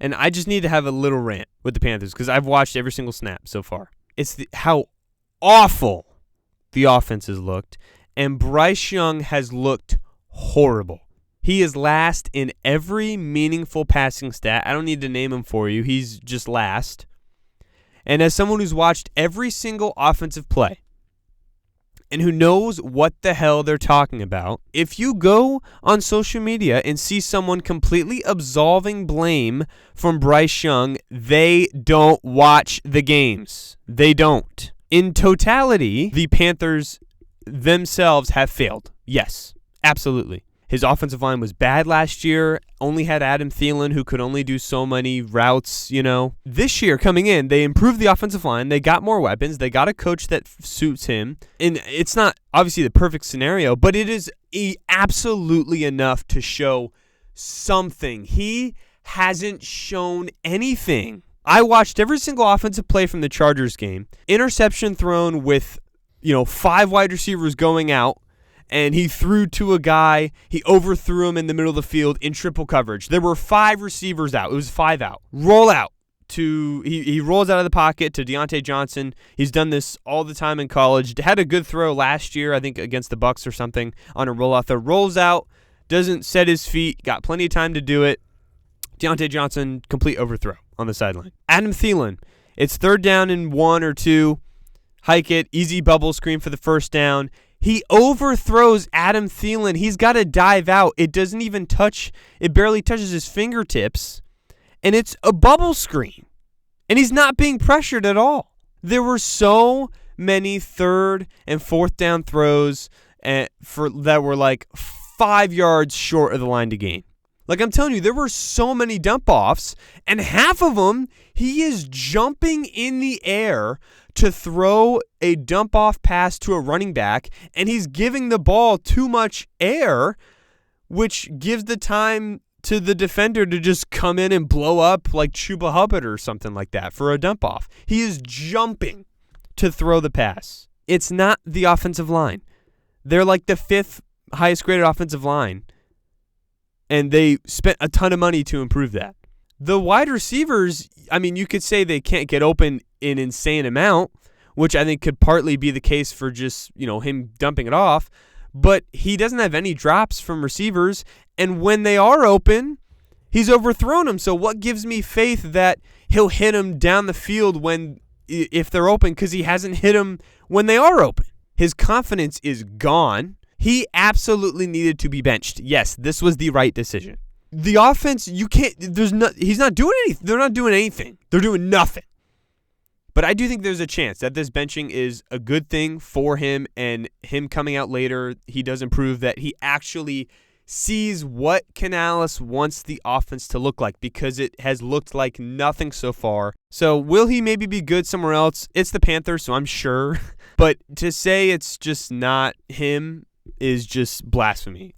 And I just need to have a little rant with the Panthers because I've watched every single snap so far. It's how awful the offense has looked, and Bryce Young has looked horrible. He is last in every meaningful passing stat. I don't need to name him for you. He's just last. And as someone who's watched every single offensive play and who knows what the hell they're talking about, if you go on social media and see someone completely absolving blame from Bryce Young, they don't watch the games. They don't. In totality, the Panthers themselves have failed. Yes, absolutely. His offensive line was bad last year, only had Adam Thielen, who could only do so many routes, This year, coming in, they improved the offensive line. They got more weapons. They got a coach that suits him. And it's not obviously the perfect scenario, but it is absolutely enough to show something. He hasn't shown anything. I watched every single offensive play from the Chargers game. Interception thrown with, 5 wide receivers going out. And he threw to a guy. He overthrew him in the middle of the field in triple coverage. There were 5 receivers out. It was 5 out. Roll out. He rolls out of the pocket to Deontay Johnson. He's done this all the time in college. Had a good throw last year, I think, against the Bucs or something on a rollout. The rolls out, doesn't set his feet, got plenty of time to do it. Deontay Johnson, complete overthrow on the sideline. Adam Thielen, it's 3rd down and 1 or 2. Hike it, easy bubble screen for the first down. He overthrows Adam Thielen. He's got to dive out. It doesn't even touch. It barely touches his fingertips. And it's a bubble screen. And he's not being pressured at all. There were so many 3rd and 4th down throws that were like 5 yards short of the line to gain. Like I'm telling you, there were so many dump-offs, and half of them, he is jumping in the air to throw a dump-off pass to a running back, and he's giving the ball too much air, which gives the time to the defender to just come in and blow up like Chuba Hubbard or something like that for a dump-off. He is jumping to throw the pass. It's not the offensive line. They're like the 5th highest-graded offensive line, and they spent a ton of money to improve that. The wide receivers, you could say they can't get open an insane amount, which I think could partly be the case for just, him dumping it off, but he doesn't have any drops from receivers, and when they are open, he's overthrown them. So what gives me faith that he'll hit them down the field if they're open, because he hasn't hit them when they are open? His confidence is gone. He absolutely needed to be benched. Yes, this was the right decision. The offense, he's not doing anything. They're not doing anything. They're doing nothing. But I do think there's a chance that this benching is a good thing for him, and him coming out later, he does improve that he actually sees what Canales wants the offense to look like, because it has looked like nothing so far. So will he maybe be good somewhere else? It's the Panthers, so I'm sure. But to say it's just not him is just blasphemy.